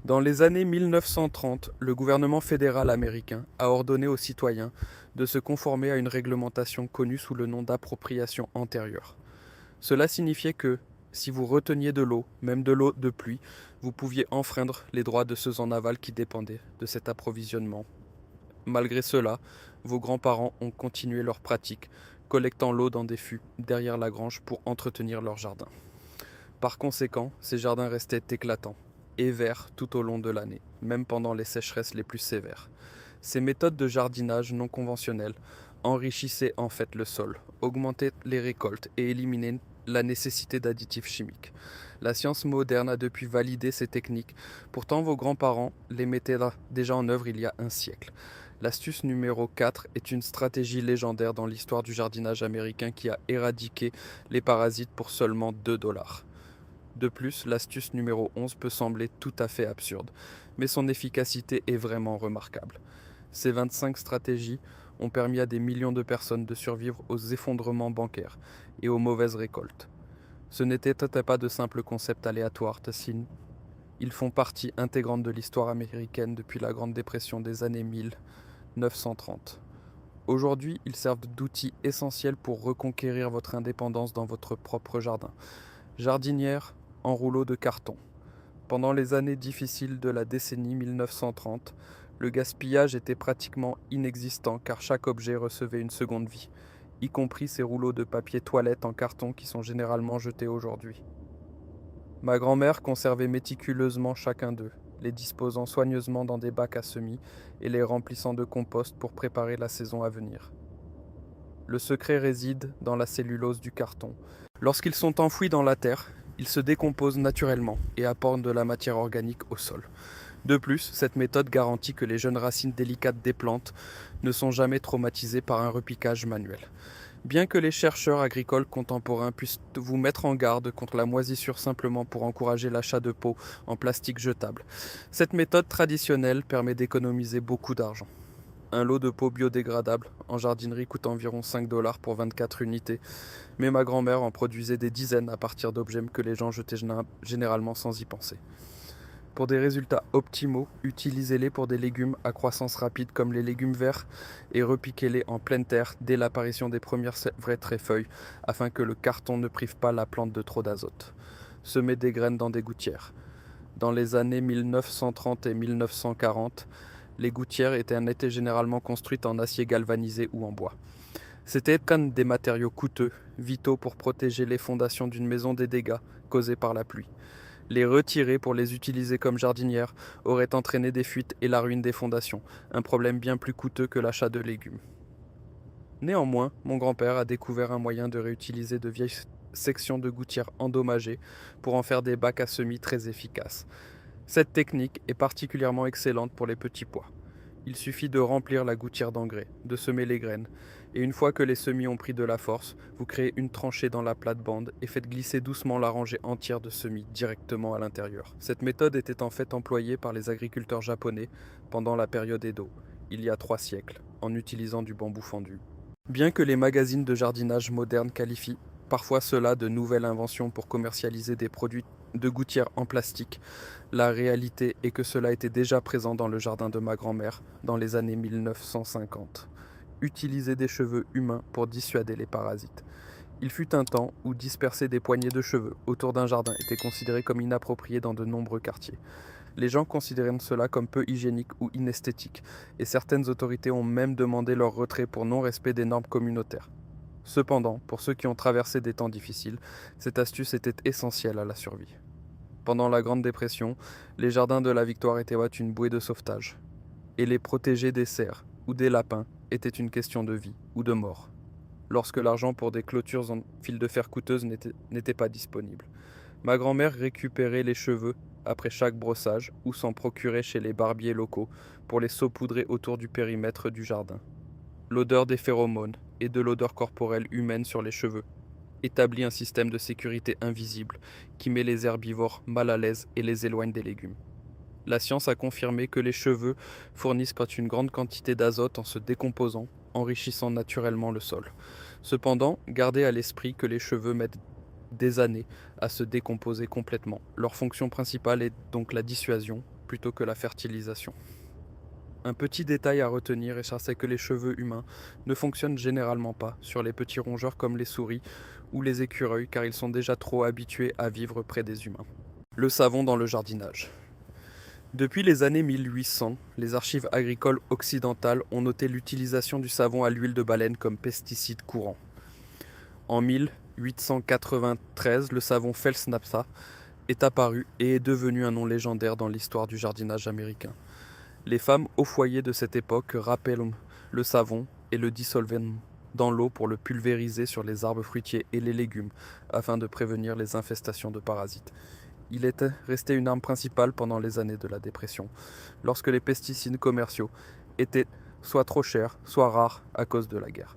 Dans les années 1930, le gouvernement fédéral américain a ordonné aux citoyens de se conformer à une réglementation connue sous le nom d'appropriation antérieure. Cela signifiait que, si vous reteniez de l'eau, même de l'eau de pluie, vous pouviez enfreindre les droits de ceux en aval qui dépendaient de cet approvisionnement. Malgré cela, vos grands-parents ont continué leur pratique, collectant l'eau dans des fûts derrière la grange pour entretenir leur jardin. Par conséquent, ces jardins restaient éclatants et verts tout au long de l'année, même pendant les sécheresses les plus sévères. Ces méthodes de jardinage non conventionnelles enrichissaient en fait le sol, augmentaient les récoltes et éliminaient la nécessité d'additifs chimiques. La science moderne a depuis validé ces techniques, pourtant vos grands-parents les mettaient déjà en œuvre il y a un siècle. L'astuce numéro 4 est une stratégie légendaire dans l'histoire du jardinage américain qui a éradiqué les parasites pour seulement 2 $. De plus, l'astuce numéro 11 peut sembler tout à fait absurde, mais son efficacité est vraiment remarquable. Ces 25 stratégies ont permis à des millions de personnes de survivre aux effondrements bancaires et aux mauvaises récoltes. Ce n'étaient pas de simples concepts aléatoires, Tassin. Ils font partie intégrante de l'histoire américaine depuis la Grande Dépression des années 1930. Aujourd'hui, ils servent d'outils essentiels pour reconquérir votre indépendance dans votre propre jardin. Jardinière en rouleau de carton. Pendant les années difficiles de la décennie 1930, le gaspillage était pratiquement inexistant car chaque objet recevait une seconde vie, y compris ces rouleaux de papier toilette en carton qui sont généralement jetés aujourd'hui. Ma grand-mère conservait méticuleusement chacun d'eux, les disposant soigneusement dans des bacs à semis et les remplissant de compost pour préparer la saison à venir. Le secret réside dans la cellulose du carton. Lorsqu'ils sont enfouis dans la terre, ils se décomposent naturellement et apportent de la matière organique au sol. De plus, cette méthode garantit que les jeunes racines délicates des plantes ne sont jamais traumatisées par un repiquage manuel. Bien que les chercheurs agricoles contemporains puissent vous mettre en garde contre la moisissure simplement pour encourager l'achat de pots en plastique jetable, cette méthode traditionnelle permet d'économiser beaucoup d'argent. Un lot de pots biodégradables en jardinerie coûte environ 5 $ pour 24 unités, mais ma grand-mère en produisait des dizaines à partir d'objets que les gens jetaient généralement sans y penser. Pour des résultats optimaux, utilisez-les pour des légumes à croissance rapide comme les légumes verts et repiquez-les en pleine terre dès l'apparition des premières vraies tréfeuilles afin que le carton ne prive pas la plante de trop d'azote. Semez des graines dans des gouttières. Dans les années 1930 et 1940, les gouttières étaient généralement construites en acier galvanisé ou en bois. C'était des matériaux coûteux, vitaux pour protéger les fondations d'une maison des dégâts causés par la pluie. Les retirer pour les utiliser comme jardinières aurait entraîné des fuites et la ruine des fondations, un problème bien plus coûteux que l'achat de légumes. Néanmoins, mon grand-père a découvert un moyen de réutiliser de vieilles sections de gouttières endommagées pour en faire des bacs à semis très efficaces. Cette technique est particulièrement excellente pour les petits pois. Il suffit de remplir la gouttière d'engrais, de semer les graines, et une fois que les semis ont pris de la force, vous créez une tranchée dans la plate-bande et faites glisser doucement la rangée entière de semis directement à l'intérieur. Cette méthode était en fait employée par les agriculteurs japonais pendant la période Edo, il y a 3 siècles, en utilisant du bambou fendu. Bien que les magazines de jardinage modernes qualifient parfois cela de nouvelles inventions pour commercialiser des produits de gouttières en plastique, la réalité est que cela était déjà présent dans le jardin de ma grand-mère dans les années 1950. Utiliser des cheveux humains pour dissuader les parasites. Il fut un temps où disperser des poignées de cheveux autour d'un jardin était considéré comme inapproprié dans de nombreux quartiers. Les gens considéraient cela comme peu hygiénique ou inesthétique, et certaines autorités ont même demandé leur retrait pour non-respect des normes communautaires. Cependant, pour ceux qui ont traversé des temps difficiles, cette astuce était essentielle à la survie. Pendant la Grande Dépression, les jardins de la Victoire étaient une bouée de sauvetage, et les protéger des cerfs ou des lapins était une question de vie ou de mort, lorsque l'argent pour des clôtures en fil de fer coûteuses n'était pas disponible. Ma grand-mère récupérait les cheveux après chaque brossage ou s'en procurait chez les barbiers locaux pour les saupoudrer autour du périmètre du jardin. L'odeur des phéromones et de l'odeur corporelle humaine sur les cheveux établit un système de sécurité invisible qui met les herbivores mal à l'aise et les éloigne des légumes. La science a confirmé que les cheveux fournissent une grande quantité d'azote en se décomposant, enrichissant naturellement le sol. Cependant, gardez à l'esprit que les cheveux mettent des années à se décomposer complètement. Leur fonction principale est donc la dissuasion plutôt que la fertilisation. Un petit détail à retenir, et ça c'est que les cheveux humains ne fonctionnent généralement pas sur les petits rongeurs comme les souris ou les écureuils car ils sont déjà trop habitués à vivre près des humains. Le savon dans le jardinage. Depuis les années 1800, les archives agricoles occidentales ont noté l'utilisation du savon à l'huile de baleine comme pesticide courant. En 1893, le savon Fels-Naptha est apparu et est devenu un nom légendaire dans l'histoire du jardinage américain. Les femmes au foyer de cette époque rappellent le savon et le dissolvaient dans l'eau pour le pulvériser sur les arbres fruitiers et les légumes afin de prévenir les infestations de parasites. Il était resté une arme principale pendant les années de la dépression, lorsque les pesticides commerciaux étaient soit trop chers, soit rares à cause de la guerre.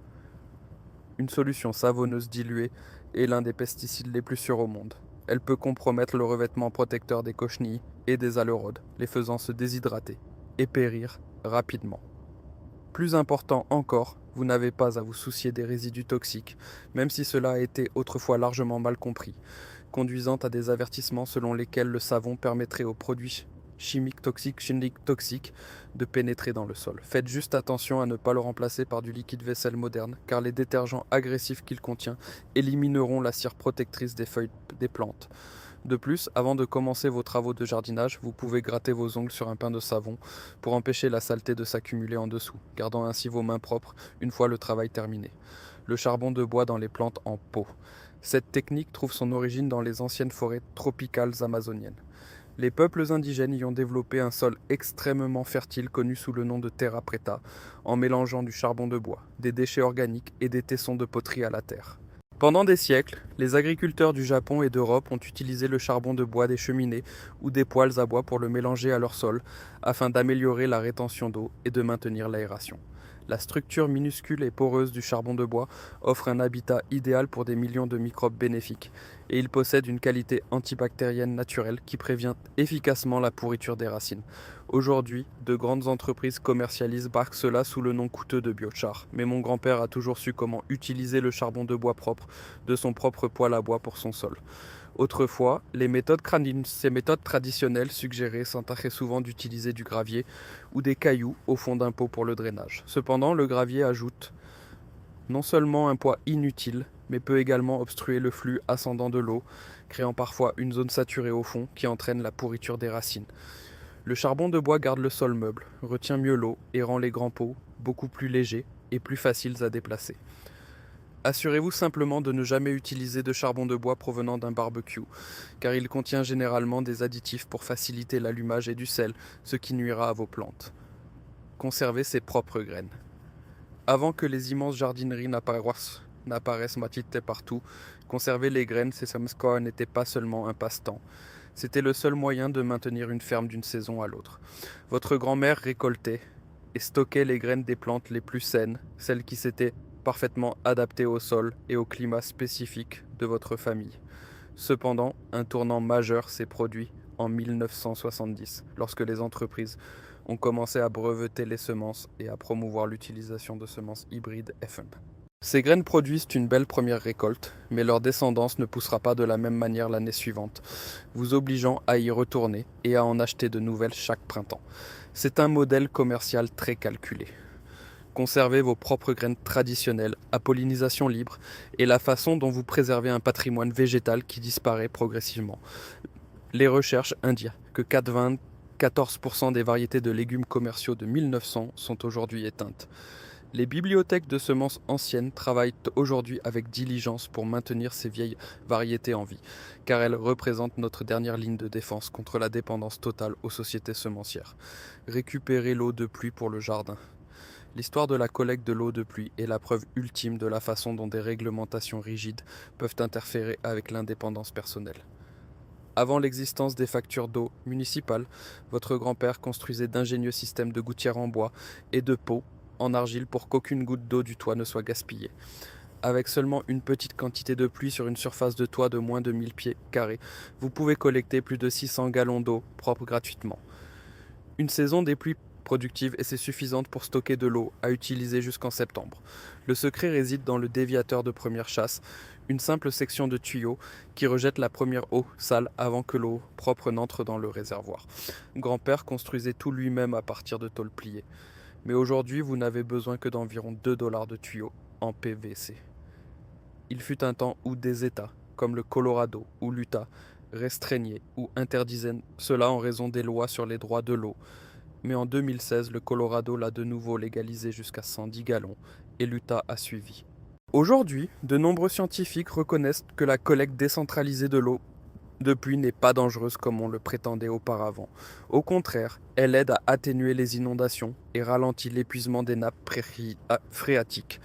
Une solution savonneuse diluée est l'un des pesticides les plus sûrs au monde. Elle peut compromettre le revêtement protecteur des cochenilles et des aleurodes, les faisant se déshydrater et périr rapidement. Plus important encore, vous n'avez pas à vous soucier des résidus toxiques, même si cela a été autrefois largement mal compris, conduisant à des avertissements selon lesquels le savon permettrait aux produits chimiques toxiques de pénétrer dans le sol. Faites juste attention à ne pas le remplacer par du liquide vaisselle moderne, car les détergents agressifs qu'il contient élimineront la cire protectrice des feuilles des plantes. De plus, avant de commencer vos travaux de jardinage, vous pouvez gratter vos ongles sur un pain de savon pour empêcher la saleté de s'accumuler en dessous, gardant ainsi vos mains propres une fois le travail terminé. Le charbon de bois dans les plantes en pot. Cette technique trouve son origine dans les anciennes forêts tropicales amazoniennes. Les peuples indigènes y ont développé un sol extrêmement fertile connu sous le nom de terra preta, en mélangeant du charbon de bois, des déchets organiques et des tessons de poterie à la terre. Pendant des siècles, les agriculteurs du Japon et d'Europe ont utilisé le charbon de bois des cheminées ou des poêles à bois pour le mélanger à leur sol, afin d'améliorer la rétention d'eau et de maintenir l'aération. La structure minuscule et poreuse du charbon de bois offre un habitat idéal pour des millions de microbes bénéfiques, et il possède une qualité antibactérienne naturelle qui prévient efficacement la pourriture des racines. Aujourd'hui, de grandes entreprises commercialisent cela sous le nom coûteux de biochar, mais mon grand-père a toujours su comment utiliser le charbon de bois propre de son propre poêle à bois pour son sol. Autrefois, ces méthodes traditionnelles suggéraient sont très souvent d'utiliser du gravier ou des cailloux au fond d'un pot pour le drainage. Cependant, le gravier ajoute non seulement un poids inutile, mais peut également obstruer le flux ascendant de l'eau, créant parfois une zone saturée au fond qui entraîne la pourriture des racines. Le charbon de bois garde le sol meuble, retient mieux l'eau et rend les grands pots beaucoup plus légers et plus faciles à déplacer. Assurez-vous simplement de ne jamais utiliser de charbon de bois provenant d'un barbecue, car il contient généralement des additifs pour faciliter l'allumage et du sel, ce qui nuira à vos plantes. Conservez ses propres graines. Avant que les immenses jardineries n'apparaissent matite partout, conserver les graines Sesame Score n'était pas seulement un passe-temps. C'était le seul moyen de maintenir une ferme d'une saison à l'autre. Votre grand-mère récoltait et stockait les graines des plantes les plus saines, celles qui s'étaient parfaitement adaptées au sol et au climat spécifique de votre famille. Cependant, un tournant majeur s'est produit en 1970, lorsque les entreprises ont commencé à breveter les semences et à promouvoir l'utilisation de semences hybrides FM. Ces graines produisent une belle première récolte, mais leur descendance ne poussera pas de la même manière l'année suivante, vous obligeant à y retourner et à en acheter de nouvelles chaque printemps. C'est un modèle commercial très calculé. Conservez vos propres graines traditionnelles à pollinisation libre et la façon dont vous préservez un patrimoine végétal qui disparaît progressivement. Les recherches indiquent que 94% des variétés de légumes commerciaux de 1900 sont aujourd'hui éteintes. Les bibliothèques de semences anciennes travaillent aujourd'hui avec diligence pour maintenir ces vieilles variétés en vie, car elles représentent notre dernière ligne de défense contre la dépendance totale aux sociétés semencières. Récupérer l'eau de pluie pour le jardin. L'histoire de la collecte de l'eau de pluie est la preuve ultime de la façon dont des réglementations rigides peuvent interférer avec l'indépendance personnelle. Avant l'existence des factures d'eau municipales, votre grand-père construisait d'ingénieux systèmes de gouttières en bois et de pots en argile pour qu'aucune goutte d'eau du toit ne soit gaspillée. Avec seulement une petite quantité de pluie sur une surface de toit de moins de 1000 pieds carrés, vous pouvez collecter plus de 600 gallons d'eau propre gratuitement. Une saison des pluies productive et c'est suffisante pour stocker de l'eau à utiliser jusqu'en septembre. Le secret réside dans le déviateur de première chasse, une simple section de tuyaux qui rejette la première eau sale avant que l'eau propre n'entre dans le réservoir. Grand-père construisait tout lui-même à partir de tôles pliées. Mais aujourd'hui, vous n'avez besoin que d'environ 2 dollars de tuyaux en PVC. Il fut un temps où des États, comme le Colorado ou l'Utah, restreignaient ou interdisaient cela en raison des lois sur les droits de l'eau. Mais en 2016, le Colorado l'a de nouveau légalisé jusqu'à 110 gallons et l'Utah a suivi. Aujourd'hui, de nombreux scientifiques reconnaissent que la collecte décentralisée de l'eau de pluie n'est pas dangereuse comme on le prétendait auparavant. Au contraire, elle aide à atténuer les inondations et ralentit l'épuisement des nappes phréatiques.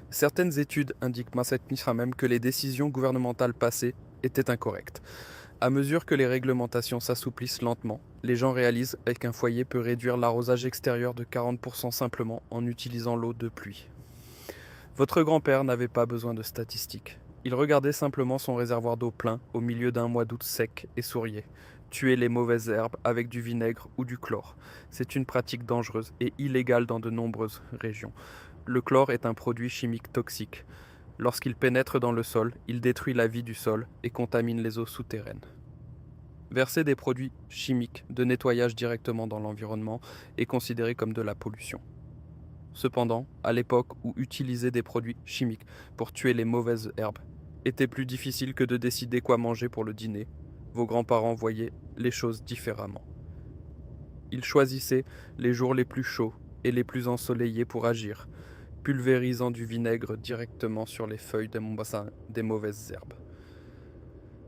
Certaines études indiquent même que les décisions gouvernementales passées étaient incorrectes. À mesure que les réglementations s'assouplissent lentement, les gens réalisent qu'un foyer peut réduire l'arrosage extérieur de 40% simplement en utilisant l'eau de pluie. Votre grand-père n'avait pas besoin de statistiques. Il regardait simplement son réservoir d'eau plein au milieu d'un mois d'août sec et souriait. Tuer les mauvaises herbes avec du vinaigre ou du chlore. C'est une pratique dangereuse et illégale dans de nombreuses régions. Le chlore est un produit chimique toxique. Lorsqu'il pénètre dans le sol, il détruit la vie du sol et contamine les eaux souterraines. Verser des produits chimiques de nettoyage directement dans l'environnement est considéré comme de la pollution. Cependant, à l'époque où utiliser des produits chimiques pour tuer les mauvaises herbes était plus difficile que de décider quoi manger pour le dîner, vos grands-parents voyaient les choses différemment. Ils choisissaient les jours les plus chauds et les plus ensoleillés pour agir, pulvérisant du vinaigre directement sur les feuilles des mauvaises herbes.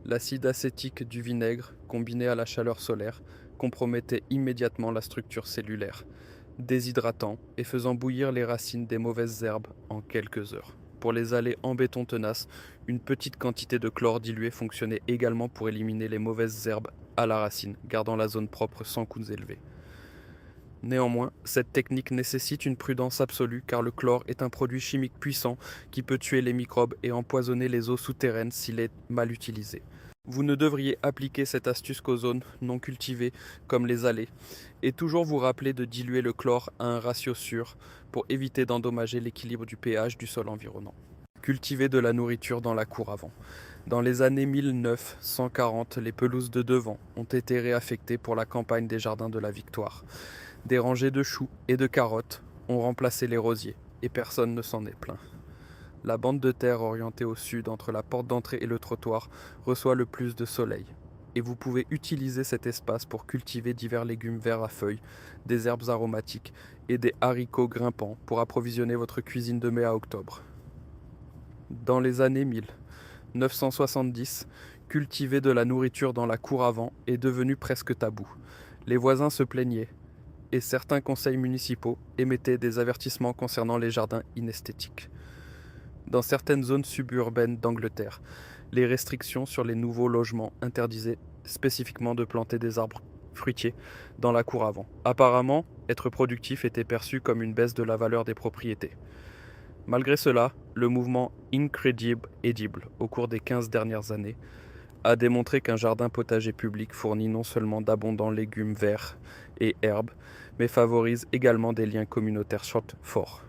L'acide acétique du vinaigre, combiné à la chaleur solaire, compromettait immédiatement la structure cellulaire, déshydratant et faisant bouillir les racines des mauvaises herbes en quelques heures. Pour les aller en béton tenace, une petite quantité de chlore dilué fonctionnait également pour éliminer les mauvaises herbes à la racine, gardant la zone propre sans coûts élevés. Néanmoins, cette technique nécessite une prudence absolue car le chlore est un produit chimique puissant qui peut tuer les microbes et empoisonner les eaux souterraines s'il est mal utilisé. Vous ne devriez appliquer cette astuce qu'aux zones non cultivées comme les allées et toujours vous rappeler de diluer le chlore à un ratio sûr pour éviter d'endommager l'équilibre du pH du sol environnant. Cultiver de la nourriture dans la cour avant. Dans les années 1940, les pelouses de devant ont été réaffectées pour la campagne des jardins de la Victoire. Des rangées de choux et de carottes ont remplacé les rosiers, et personne ne s'en est plaint. La bande de terre orientée au sud entre la porte d'entrée et le trottoir reçoit le plus de soleil, et vous pouvez utiliser cet espace pour cultiver divers légumes verts à feuilles, des herbes aromatiques et des haricots grimpants pour approvisionner votre cuisine de mai à octobre. Dans les années 1970, cultiver de la nourriture dans la cour avant est devenu presque tabou. Les voisins se plaignaient, et certains conseils municipaux émettaient des avertissements concernant les jardins inesthétiques. Dans certaines zones suburbaines d'Angleterre, les restrictions sur les nouveaux logements interdisaient spécifiquement de planter des arbres fruitiers dans la cour avant. Apparemment, être productif était perçu comme une baisse de la valeur des propriétés. Malgré cela, le mouvement Incredible Edible, au cours des 15 dernières années, a démontré qu'un jardin potager public fournit non seulement d'abondants légumes verts et herbes, mais favorise également des liens communautaires forts.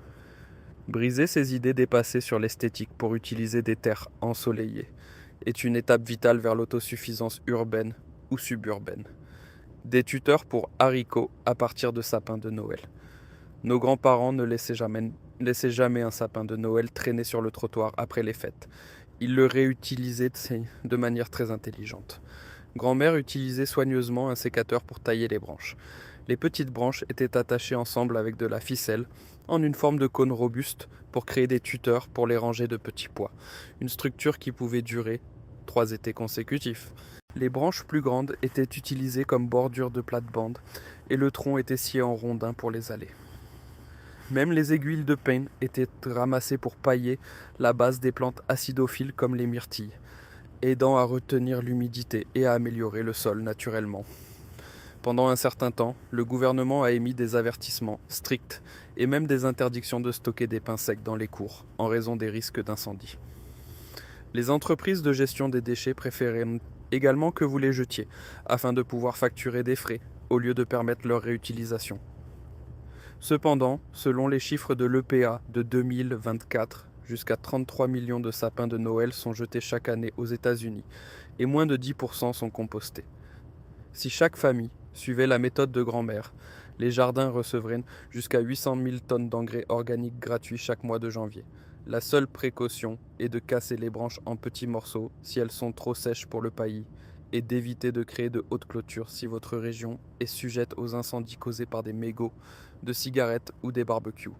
Briser ces idées dépassées sur l'esthétique pour utiliser des terres ensoleillées est une étape vitale vers l'autosuffisance urbaine ou suburbaine. Des tuteurs pour haricots à partir de sapins de Noël. Nos grands-parents ne laissaient jamais un sapin de Noël traîner sur le trottoir après les fêtes. Ils le réutilisaient de manière très intelligente. Grand-mère utilisait soigneusement un sécateur pour tailler les branches. Les petites branches étaient attachées ensemble avec de la ficelle, en une forme de cône robuste, pour créer des tuteurs pour les ranger de petits pois. Une structure qui pouvait durer 3 étés consécutifs. Les branches plus grandes étaient utilisées comme bordure de plate-bande, et le tronc était scié en rondins pour les allées. Même les aiguilles de pin étaient ramassées pour pailler la base des plantes acidophiles comme les myrtilles, aidant à retenir l'humidité et à améliorer le sol naturellement. Pendant un certain temps, le gouvernement a émis des avertissements stricts et même des interdictions de stocker des pins secs dans les cours, en raison des risques d'incendie. Les entreprises de gestion des déchets préféraient également que vous les jetiez, afin de pouvoir facturer des frais, au lieu de permettre leur réutilisation. Cependant, selon les chiffres de l'EPA de 2024 jusqu'à 33 millions de sapins de Noël sont jetés chaque année aux États-Unis, et moins de 10% sont compostés. Si chaque famille suivait la méthode de grand-mère, les jardins recevraient jusqu'à 800 000 tonnes d'engrais organiques gratuits chaque mois de janvier. La seule précaution est de casser les branches en petits morceaux si elles sont trop sèches pour le paillis et d'éviter de créer de hautes clôtures si votre région est sujette aux incendies causés par des mégots, de cigarettes ou des barbecues.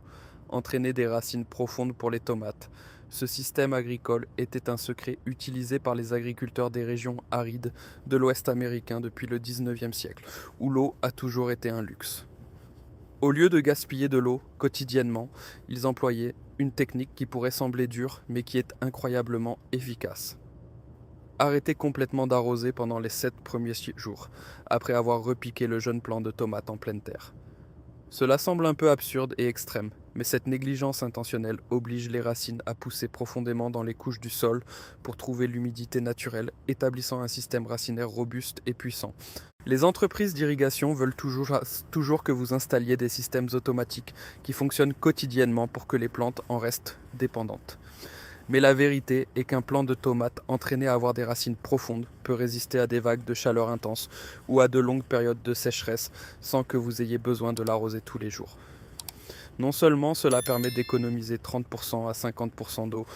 Entraîner des racines profondes pour les tomates. Ce système agricole était un secret utilisé par les agriculteurs des régions arides de l'Ouest américain depuis le 19e siècle, où l'eau a toujours été un luxe. Au lieu de gaspiller de l'eau quotidiennement, ils employaient une technique qui pourrait sembler dure, mais qui est incroyablement efficace. Arrêtez complètement d'arroser pendant les 7 premiers jours, après avoir repiqué le jeune plant de tomate en pleine terre. Cela semble un peu absurde et extrême, mais cette négligence intentionnelle oblige les racines à pousser profondément dans les couches du sol pour trouver l'humidité naturelle, établissant un système racinaire robuste et puissant. Les entreprises d'irrigation veulent toujours que vous installiez des systèmes automatiques qui fonctionnent quotidiennement pour que les plantes en restent dépendantes. Mais la vérité est qu'un plant de tomate entraîné à avoir des racines profondes peut résister à des vagues de chaleur intense ou à de longues périodes de sécheresse sans que vous ayez besoin de l'arroser tous les jours. Non seulement cela permet d'économiser 30% à 50% d'eau,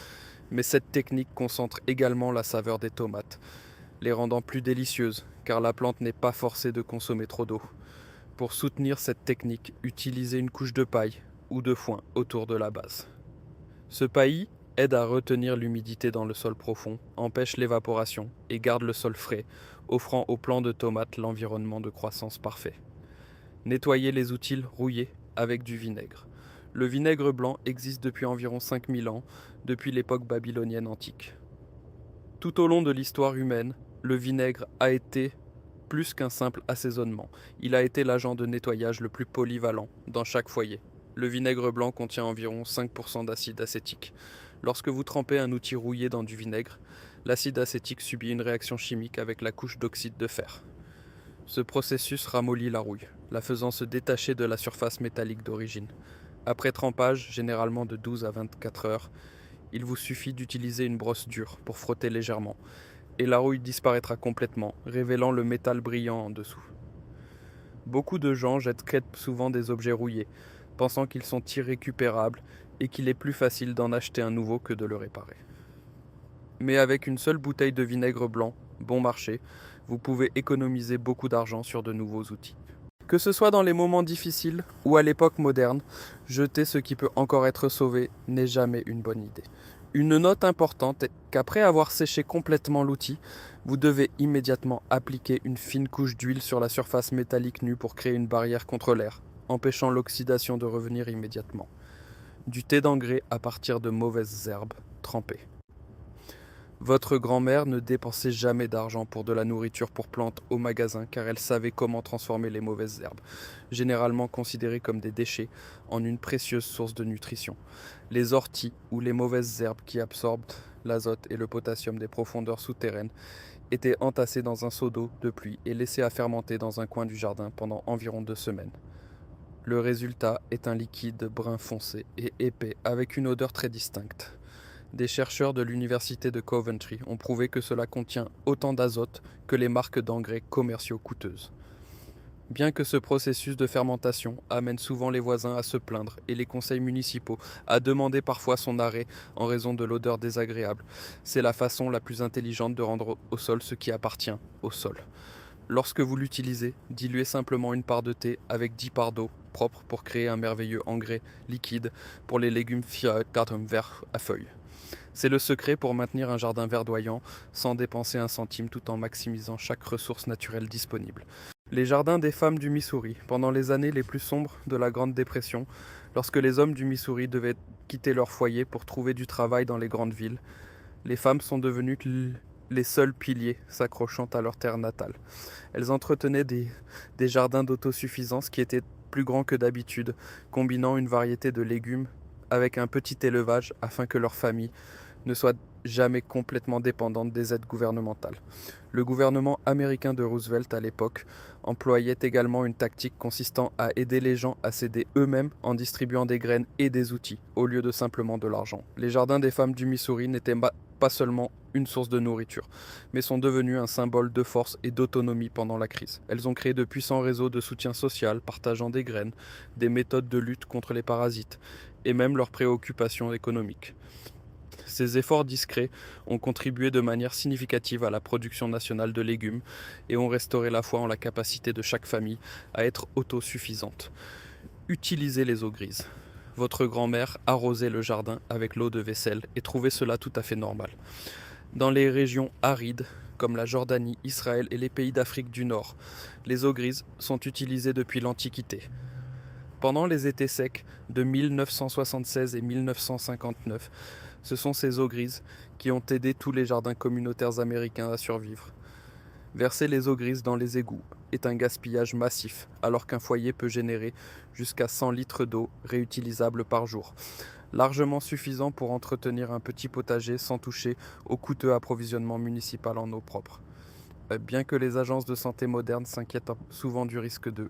mais cette technique concentre également la saveur des tomates, les rendant plus délicieuses car la plante n'est pas forcée de consommer trop d'eau. Pour soutenir cette technique, utilisez une couche de paille ou de foin autour de la base. Ce paillis aide à retenir l'humidité dans le sol profond, empêche l'évaporation et garde le sol frais, offrant aux plants de tomates l'environnement de croissance parfait. Nettoyez les outils rouillés avec du vinaigre. Le vinaigre blanc existe depuis environ 5000 ans, depuis l'époque babylonienne antique. Tout au long de l'histoire humaine, le vinaigre a été plus qu'un simple assaisonnement. Il a été l'agent de nettoyage le plus polyvalent dans chaque foyer. Le vinaigre blanc contient environ 5% d'acide acétique. Lorsque vous trempez un outil rouillé dans du vinaigre, l'acide acétique subit une réaction chimique avec la couche d'oxyde de fer. Ce processus ramollit la rouille, la faisant se détacher de la surface métallique d'origine. Après trempage, généralement de 12 à 24 heures, il vous suffit d'utiliser une brosse dure pour frotter légèrement, et la rouille disparaîtra complètement, révélant le métal brillant en dessous. Beaucoup de gens jettent souvent des objets rouillés, pensant qu'ils sont irrécupérables et qu'il est plus facile d'en acheter un nouveau que de le réparer. Mais avec une seule bouteille de vinaigre blanc, bon marché, vous pouvez économiser beaucoup d'argent sur de nouveaux outils. Que ce soit dans les moments difficiles ou à l'époque moderne, jeter ce qui peut encore être sauvé n'est jamais une bonne idée. Une note importante est qu'après avoir séché complètement l'outil, vous devez immédiatement appliquer une fine couche d'huile sur la surface métallique nue pour créer une barrière contre l'air, empêchant l'oxydation de revenir immédiatement. Du thé d'engrais à partir de mauvaises herbes trempées. Votre grand-mère ne dépensait jamais d'argent pour de la nourriture pour plantes au magasin car elle savait comment transformer les mauvaises herbes, généralement considérées comme des déchets, en une précieuse source de nutrition. Les orties ou les mauvaises herbes qui absorbent l'azote et le potassium des profondeurs souterraines étaient entassées dans un seau d'eau de pluie et laissées à fermenter dans un coin du jardin pendant environ 2 semaines. Le résultat est un liquide brun foncé et épais avec une odeur très distincte. Des chercheurs de l'université de Coventry ont prouvé que cela contient autant d'azote que les marques d'engrais commerciaux coûteuses. Bien que ce processus de fermentation amène souvent les voisins à se plaindre et les conseils municipaux à demander parfois son arrêt en raison de l'odeur désagréable, c'est la façon la plus intelligente de rendre au sol ce qui appartient au sol. Lorsque vous l'utilisez, diluez simplement une part de thé avec 10 parts d'eau propre pour créer un merveilleux engrais liquide pour les légumes verts à feuilles. C'est le secret pour maintenir un jardin verdoyant sans dépenser un centime tout en maximisant chaque ressource naturelle disponible. Les jardins des femmes du Missouri, pendant les années les plus sombres de la Grande Dépression, lorsque les hommes du Missouri devaient quitter leur foyer pour trouver du travail dans les grandes villes, les femmes sont devenues les seuls piliers s'accrochant à leur terre natale. Elles entretenaient des jardins d'autosuffisance qui étaient plus grands que d'habitude, combinant une variété de légumes avec un petit élevage afin que leur famille ne soit jamais complètement dépendante des aides gouvernementales. Le gouvernement américain de Roosevelt à l'époque employait également une tactique consistant à aider les gens à s'aider eux-mêmes en distribuant des graines et des outils, au lieu de simplement de l'argent. Les jardins des femmes du Missouri n'étaient pas seulement une source de nourriture, mais sont devenus un symbole de force et d'autonomie pendant la crise. Elles ont créé de puissants réseaux de soutien social, partageant des graines, des méthodes de lutte contre les parasites, et même leurs préoccupations économiques. Ces efforts discrets ont contribué de manière significative à la production nationale de légumes et ont restauré la foi en la capacité de chaque famille à être autosuffisante. Utilisez les eaux grises. Votre grand-mère arrosait le jardin avec l'eau de vaisselle et trouvait cela tout à fait normal. Dans les régions arides, comme la Jordanie, Israël et les pays d'Afrique du Nord, les eaux grises sont utilisées depuis l'Antiquité. Pendant les étés secs de 1976 et 1959, ce sont ces eaux grises qui ont aidé tous les jardins communautaires américains à survivre. Verser les eaux grises dans les égouts est un gaspillage massif, alors qu'un foyer peut générer jusqu'à 100 litres d'eau réutilisable par jour, largement suffisant pour entretenir un petit potager sans toucher au coûteux approvisionnement municipal en eau propre. Bien que les agences de santé modernes s'inquiètent souvent du risque de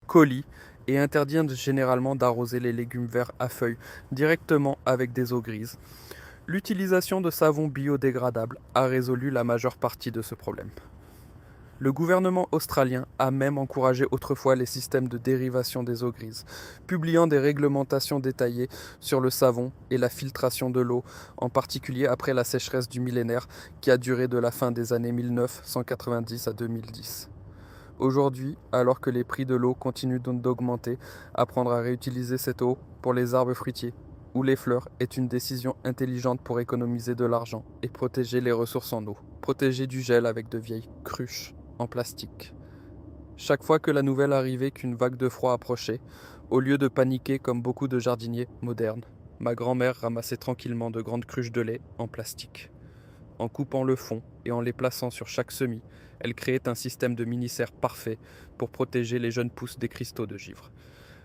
colis et interdisent généralement d'arroser les légumes verts à feuilles directement avec des eaux grises, l'utilisation de savons biodégradables a résolu la majeure partie de ce problème. Le gouvernement australien a même encouragé autrefois les systèmes de dérivation des eaux grises, publiant des réglementations détaillées sur le savon et la filtration de l'eau, en particulier après la sécheresse du millénaire qui a duré de la fin des années 1990 à 2010. Aujourd'hui, alors que les prix de l'eau continuent d'augmenter, apprendre à réutiliser cette eau pour les arbres fruitiers ou les fleurs est une décision intelligente pour économiser de l'argent et protéger les ressources en eau. Protéger du gel avec de vieilles cruches en plastique. Chaque fois que la nouvelle arrivait qu'une vague de froid approchait, au lieu de paniquer comme beaucoup de jardiniers modernes, ma grand-mère ramassait tranquillement de grandes cruches de lait en plastique. En coupant le fond et en les plaçant sur chaque semis, elle créait un système de mini-serre parfait pour protéger les jeunes pousses des cristaux de givre.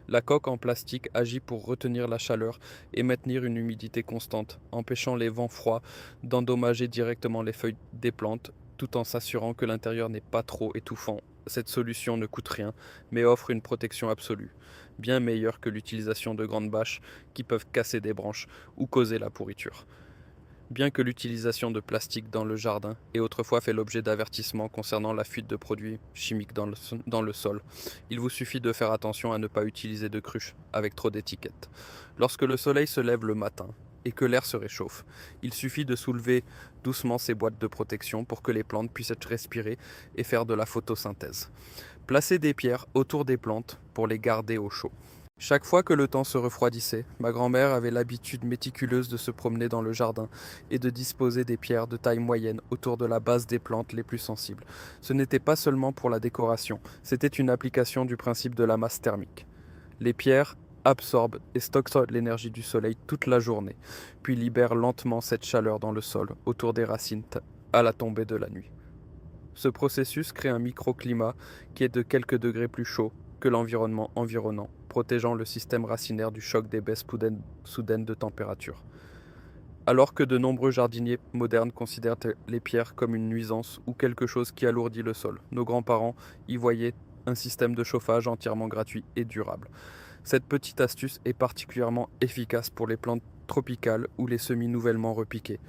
La coque en plastique agit pour retenir la chaleur et maintenir une humidité constante, empêchant les vents froids d'endommager directement les feuilles des plantes, tout en s'assurant que l'intérieur n'est pas trop étouffant. Cette solution ne coûte rien, mais offre une protection absolue, bien meilleure que l'utilisation de grandes bâches qui peuvent casser des branches ou causer la pourriture. Bien que l'utilisation de plastique dans le jardin ait autrefois fait l'objet d'avertissements concernant la fuite de produits chimiques dans le sol, il vous suffit de faire attention à ne pas utiliser de cruches avec trop d'étiquettes. Lorsque le soleil se lève le matin et que l'air se réchauffe, il suffit de soulever doucement ces boîtes de protection pour que les plantes puissent être respirées et faire de la photosynthèse. Placez des pierres autour des plantes pour les garder au chaud. Chaque fois que le temps se refroidissait, ma grand-mère avait l'habitude méticuleuse de se promener dans le jardin et de disposer des pierres de taille moyenne autour de la base des plantes les plus sensibles. Ce n'était pas seulement pour la décoration, c'était une application du principe de la masse thermique. Les pierres absorbent et stockent l'énergie du soleil toute la journée, puis libèrent lentement cette chaleur dans le sol autour des racines à la tombée de la nuit. Ce processus crée un microclimat qui est de quelques degrés plus chaud que l'environnement environnant, protégeant le système racinaire du choc des baisses soudaines de température. Alors que de nombreux jardiniers modernes considèrent les pierres comme une nuisance ou quelque chose qui alourdit le sol, nos grands-parents y voyaient un système de chauffage entièrement gratuit et durable. Cette petite astuce est particulièrement efficace pour les plantes tropicales ou les semis nouvellement repiqués,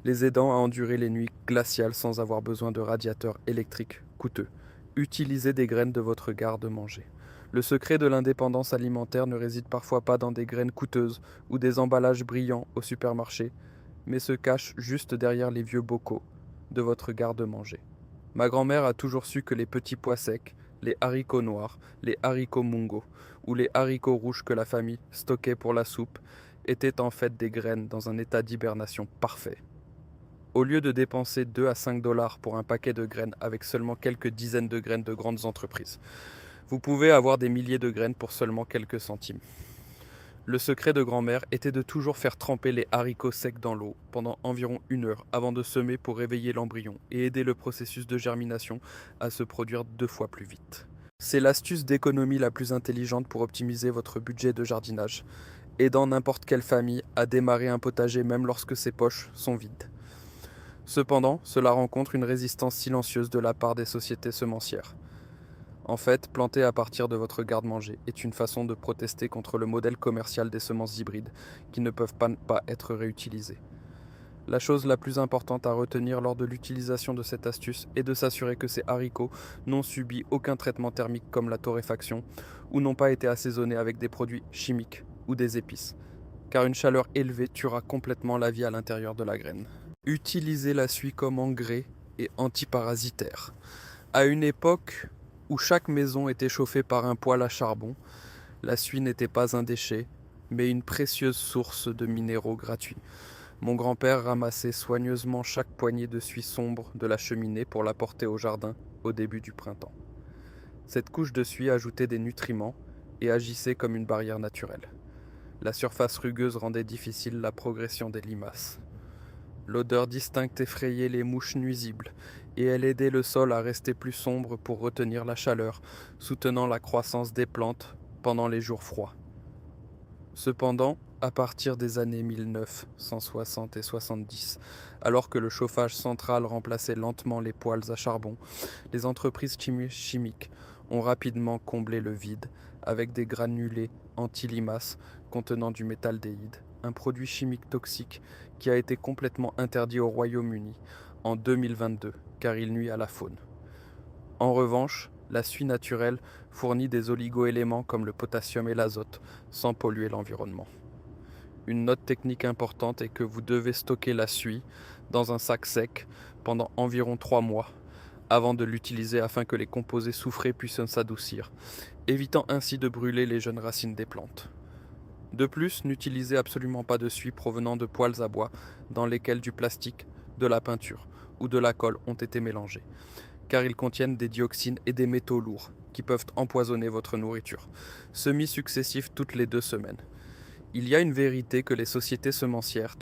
les aidant à endurer les nuits glaciales sans avoir besoin de radiateurs électriques coûteux. Utilisez des graines de votre garde-manger. Le secret de l'indépendance alimentaire ne réside parfois pas dans des graines coûteuses ou des emballages brillants au supermarché, mais se cache juste derrière les vieux bocaux de votre garde-manger. Ma grand-mère a toujours su que les petits pois secs, les haricots noirs, les haricots mungo ou les haricots rouges que la famille stockait pour la soupe étaient en fait des graines dans un état d'hibernation parfait. Au lieu de dépenser 2 à 5 dollars pour un paquet de graines avec seulement quelques dizaines de graines de grandes entreprises, vous pouvez avoir des milliers de graines pour seulement quelques centimes. Le secret de grand-mère était de toujours faire tremper les haricots secs dans l'eau pendant environ 1 heure avant de semer pour réveiller l'embryon et aider le processus de germination à se produire 2 fois plus vite. C'est l'astuce d'économie la plus intelligente pour optimiser votre budget de jardinage. aidant n'importe quelle famille à démarrer un potager même lorsque ses poches sont vides. Cependant, cela rencontre une résistance silencieuse de la part des sociétés semencières. En fait, planter à partir de votre garde-manger est une façon de protester contre le modèle commercial des semences hybrides qui ne peuvent pas être réutilisées. La chose la plus importante à retenir lors de l'utilisation de cette astuce est de s'assurer que ces haricots n'ont subi aucun traitement thermique comme la torréfaction ou n'ont pas été assaisonnés avec des produits chimiques ou des épices, car une chaleur élevée tuera complètement la vie à l'intérieur de la graine. Utilisez la suie comme engrais et antiparasitaire. À une époque où chaque maison était chauffée par un poêle à charbon, la suie n'était pas un déchet, mais une précieuse source de minéraux gratuits. Mon grand-père ramassait soigneusement chaque poignée de suie sombre de la cheminée pour l'apporter au jardin au début du printemps. Cette couche de suie ajoutait des nutriments et agissait comme une barrière naturelle. La surface rugueuse rendait difficile la progression des limaces. L'odeur distincte effrayait les mouches nuisibles, et elle aidait le sol à rester plus sombre pour retenir la chaleur, soutenant la croissance des plantes pendant les jours froids. Cependant, à partir des années 1960 et 70, alors que le chauffage central remplaçait lentement les poêles à charbon, les entreprises chimiques ont rapidement comblé le vide avec des granulés anti-limaces contenant du métaldéhyde, un produit chimique toxique qui a été complètement interdit au Royaume-Uni en 2022 car il nuit à la faune. En revanche, la suie naturelle fournit des oligoéléments comme le potassium et l'azote sans polluer l'environnement. Une note technique importante est que vous devez stocker la suie dans un sac sec pendant environ 3 mois avant de l'utiliser afin que les composés soufrés puissent s'adoucir, évitant ainsi de brûler les jeunes racines des plantes. De plus, n'utilisez absolument pas de suie provenant de poêles à bois dans lesquels du plastique, de la peinture ou de la colle ont été mélangés, car ils contiennent des dioxines et des métaux lourds qui peuvent empoisonner votre nourriture, semis successifs toutes les 2 semaines. Il y a une vérité que les sociétés semencières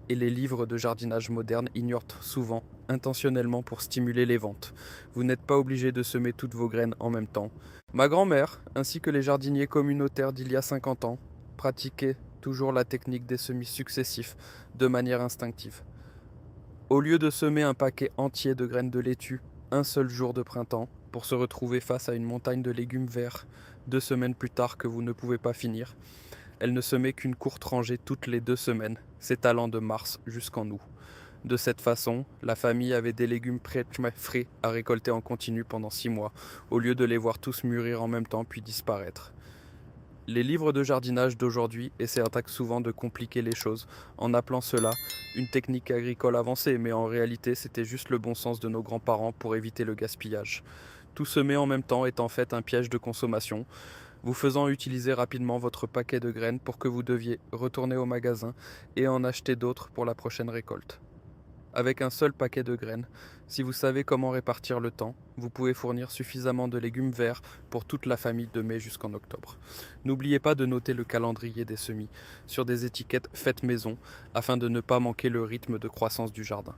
et les livres de jardinage moderne ignorent souvent, intentionnellement pour stimuler les ventes. Vous n'êtes pas obligé de semer toutes vos graines en même temps. Ma grand-mère, ainsi que les jardiniers communautaires d'il y a 50 ans, pratiquaient toujours la technique des semis successifs de manière instinctive. Au lieu de semer un paquet entier de graines de laitue un seul jour de printemps, pour se retrouver face à une montagne de légumes verts 2 semaines plus tard que vous ne pouvez pas finir, elle ne semait qu'une courte rangée toutes les 2 semaines, s'étalant de mars jusqu'en août. De cette façon, la famille avait des légumes frais à récolter en continu pendant 6 mois, au lieu de les voir tous mûrir en même temps puis disparaître. Les livres de jardinage d'aujourd'hui essaient souvent de compliquer les choses en appelant cela une technique agricole avancée, mais en réalité c'était juste le bon sens de nos grands-parents pour éviter le gaspillage. Tout semer en même temps est en fait un piège de consommation, vous faisant utiliser rapidement votre paquet de graines pour que vous deviez retourner au magasin et en acheter d'autres pour la prochaine récolte. Avec un seul paquet de graines, si vous savez comment répartir le temps, vous pouvez fournir suffisamment de légumes verts pour toute la famille de mai jusqu'en octobre. N'oubliez pas de noter le calendrier des semis sur des étiquettes faites maison afin de ne pas manquer le rythme de croissance du jardin.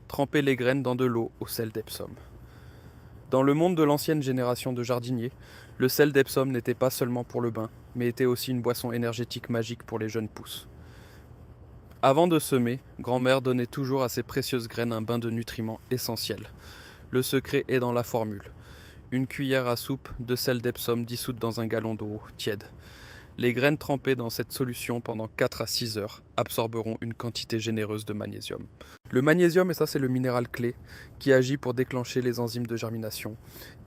Trempez les graines dans de l'eau au sel d'Epsom. Dans le monde de l'ancienne génération de jardiniers, le sel d'Epsom n'était pas seulement pour le bain, mais était aussi une boisson énergétique magique pour les jeunes pousses. Avant de semer, grand-mère donnait toujours à ses précieuses graines un bain de nutriments essentiels. Le secret est dans la formule. Une cuillère à soupe de sel d'Epsom dissoute dans un gallon d'eau tiède. Les graines trempées dans cette solution pendant 4 à 6 heures absorberont une quantité généreuse de magnésium. Le magnésium, et ça c'est le minéral clé, qui agit pour déclencher les enzymes de germination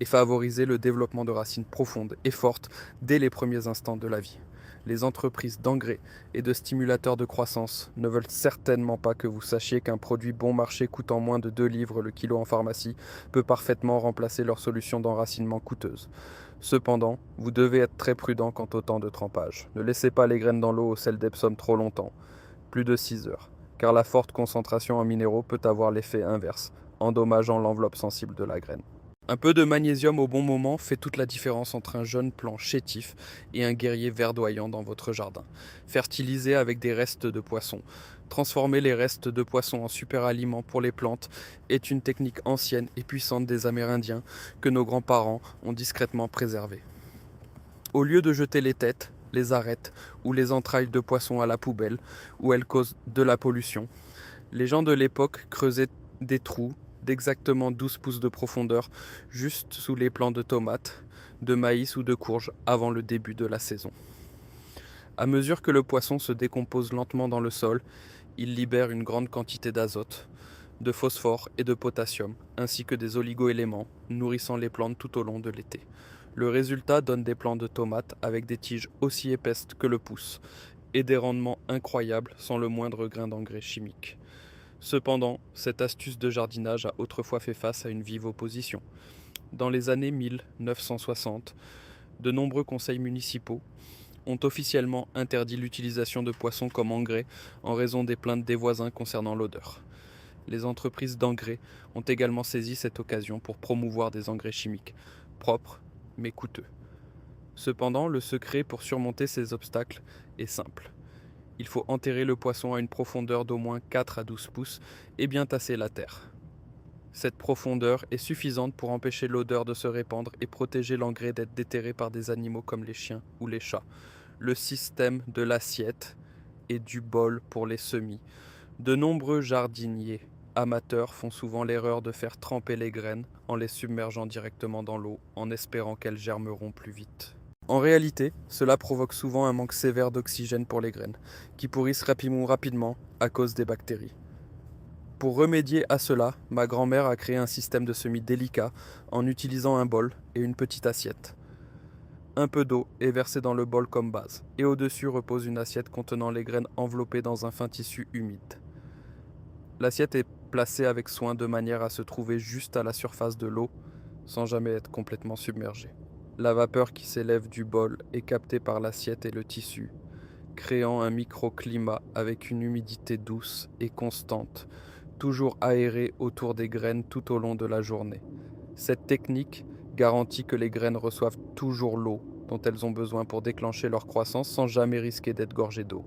et favoriser le développement de racines profondes et fortes dès les premiers instants de la vie. Les entreprises d'engrais et de stimulateurs de croissance ne veulent certainement pas que vous sachiez qu'un produit bon marché coûtant moins de 2 livres le kilo en pharmacie peut parfaitement remplacer leur solution d'enracinement coûteuse. Cependant, vous devez être très prudent quant au temps de trempage. Ne laissez pas les graines dans l'eau au sel d'Epsom trop longtemps, plus de 6 heures, car la forte concentration en minéraux peut avoir l'effet inverse, endommageant l'enveloppe sensible de la graine. Un peu de magnésium au bon moment fait toute la différence entre un jeune plant chétif et un guerrier verdoyant dans votre jardin. Fertilisez avec des restes de poissons. Transformer les restes de poissons en super aliments pour les plantes est une technique ancienne et puissante des Amérindiens que nos grands-parents ont discrètement préservée. Au lieu de jeter les têtes, les arêtes ou les entrailles de poissons à la poubelle, où elles causent de la pollution. Les gens de l'époque creusaient des trous d'exactement 12 pouces de profondeur juste sous les plants de tomates, de maïs ou de courges avant le début de la saison. À mesure que le poisson se décompose lentement dans le sol, il libère une grande quantité d'azote, de phosphore et de potassium, ainsi que des oligo-éléments nourrissant les plantes tout au long de l'été. Le résultat donne des plants de tomates avec des tiges aussi épaisses que le pouce et des rendements incroyables sans le moindre grain d'engrais chimique. Cependant, cette astuce de jardinage a autrefois fait face à une vive opposition. Dans les années 1960, de nombreux conseils municipaux ont officiellement interdit l'utilisation de poissons comme engrais en raison des plaintes des voisins concernant l'odeur. Les entreprises d'engrais ont également saisi cette occasion pour promouvoir des engrais chimiques, propres mais coûteux. Cependant, le secret pour surmonter ces obstacles est simple. Il faut enterrer le poisson à une profondeur d'au moins 4 à 12 pouces et bien tasser la terre. Cette profondeur est suffisante pour empêcher l'odeur de se répandre et protéger l'engrais d'être déterré par des animaux comme les chiens ou les chats. Le système de l'assiette et du bol pour les semis. De nombreux jardiniers amateurs font souvent l'erreur de faire tremper les graines en les submergeant directement dans l'eau en espérant qu'elles germeront plus vite. En réalité, cela provoque souvent un manque sévère d'oxygène pour les graines, qui pourrissent rapidement à cause des bactéries. Pour remédier à cela, ma grand-mère a créé un système de semis délicat en utilisant un bol et une petite assiette. Un peu d'eau est versée dans le bol comme base, et au-dessus repose une assiette contenant les graines enveloppées dans un fin tissu humide. L'assiette est placée avec soin de manière à se trouver juste à la surface de l'eau, sans jamais être complètement submergée. La vapeur qui s'élève du bol est captée par l'assiette et le tissu, créant un microclimat avec une humidité douce et constante, toujours aérée autour des graines tout au long de la journée. Cette technique garantit que les graines reçoivent toujours l'eau dont elles ont besoin pour déclencher leur croissance sans jamais risquer d'être gorgées d'eau.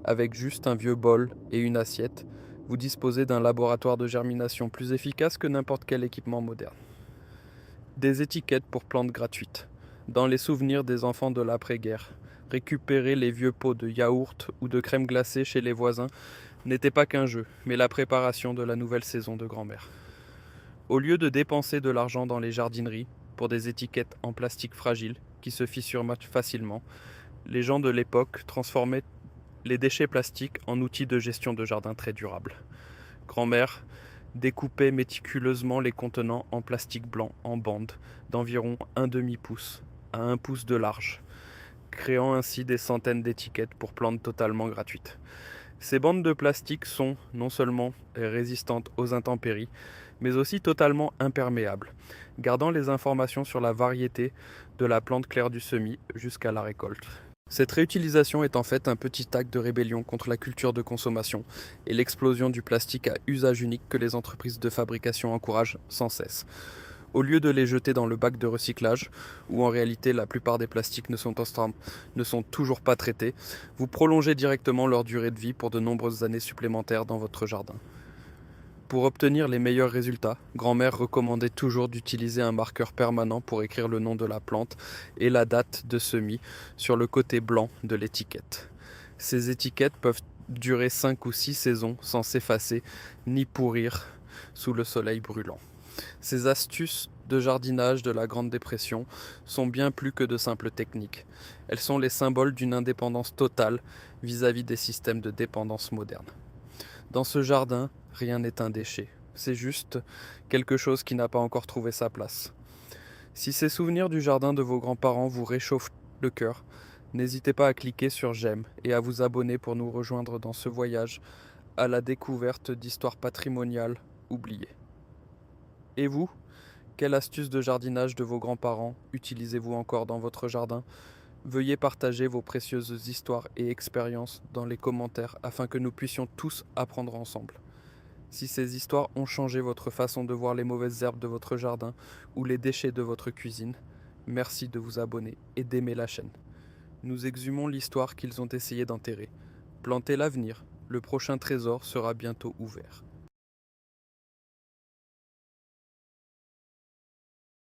Avec juste un vieux bol et une assiette, vous disposez d'un laboratoire de germination plus efficace que n'importe quel équipement moderne. Des étiquettes pour plantes gratuites. Dans les souvenirs des enfants de l'après-guerre, récupérer les vieux pots de yaourt ou de crème glacée chez les voisins n'était pas qu'un jeu, mais la préparation de la nouvelle saison de grand-mère. Au lieu de dépenser de l'argent dans les jardineries pour des étiquettes en plastique fragile qui se fissurent facilement, les gens de l'époque transformaient les déchets plastiques en outils de gestion de jardin très durables. Grand-mère découpait méticuleusement les contenants en plastique blanc en bandes d'environ un demi-pouce à 1 pouce de large, créant ainsi des centaines d'étiquettes pour plantes totalement gratuites. Ces bandes de plastique sont non seulement résistantes aux intempéries, mais aussi totalement imperméables, gardant les informations sur la variété de la plante claire du semis jusqu'à la récolte. Cette réutilisation est en fait un petit acte de rébellion contre la culture de consommation et l'explosion du plastique à usage unique que les entreprises de fabrication encouragent sans cesse. Au lieu de les jeter dans le bac de recyclage, où en réalité la plupart des plastiques ne sont toujours pas traités, vous prolongez directement leur durée de vie pour de nombreuses années supplémentaires dans votre jardin. Pour obtenir les meilleurs résultats, grand-mère recommandait toujours d'utiliser un marqueur permanent pour écrire le nom de la plante et la date de semis sur le côté blanc de l'étiquette. Ces étiquettes peuvent durer 5 ou 6 saisons sans s'effacer ni pourrir sous le soleil brûlant. Ces astuces de jardinage de la Grande Dépression sont bien plus que de simples techniques. Elles sont les symboles d'une indépendance totale vis-à-vis des systèmes de dépendance modernes. Dans ce jardin, rien n'est un déchet. C'est juste quelque chose qui n'a pas encore trouvé sa place. Si ces souvenirs du jardin de vos grands-parents vous réchauffent le cœur, n'hésitez pas à cliquer sur j'aime et à vous abonner pour nous rejoindre dans ce voyage à la découverte d'histoires patrimoniales oubliées. Et vous, quelle astuce de jardinage de vos grands-parents utilisez-vous encore dans votre jardin ? Veuillez partager vos précieuses histoires et expériences dans les commentaires afin que nous puissions tous apprendre ensemble. Si ces histoires ont changé votre façon de voir les mauvaises herbes de votre jardin ou les déchets de votre cuisine, merci de vous abonner et d'aimer la chaîne. Nous exhumons l'histoire qu'ils ont essayé d'enterrer. Plantez l'avenir, le prochain trésor sera bientôt ouvert.